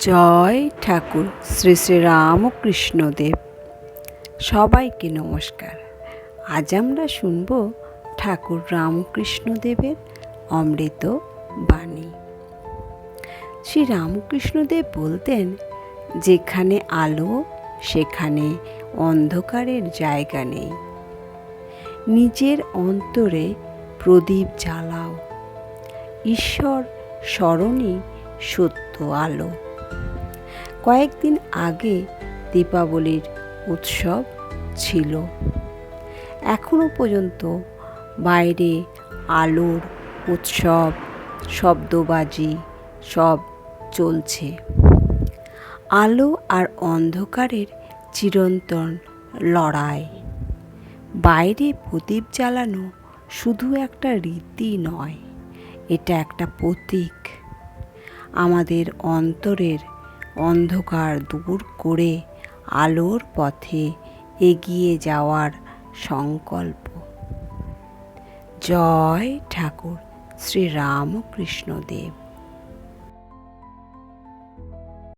জয় ঠাকুর শ্রী শ্রী রামকৃষ্ণদেব। সবাইকে নমস্কার। আজ আমরা শুনব ঠাকুর রামকৃষ্ণদেবের অমৃত বাণী। শ্রী রামকৃষ্ণদেব বলতেন, যেখানে আলো সেখানে অন্ধকারের জায়গা নেই। নিজের অন্তরে প্রদীপ জ্বালাও, ঈশ্বর স্মরণই সত্য আলো। কয়েকদিন আগে দীপাবলির উৎসব ছিল। এখনো পর্যন্ত বাইরে আলোর উৎসব, শব্দবাজি সব চলছে। আলো আর অন্ধকারের চিরন্তন লড়াই। বাইরে প্রদীপ জ্বালানো শুধু একটা রীতি নয়, এটা একটা প্রতীক। আমাদের অন্তরের অন্ধকার দূর করে আলোর পথে এগিয়ে যাওয়ার সংকল্প। জয় ঠাকুর শ্রী রামকৃষ্ণদেব।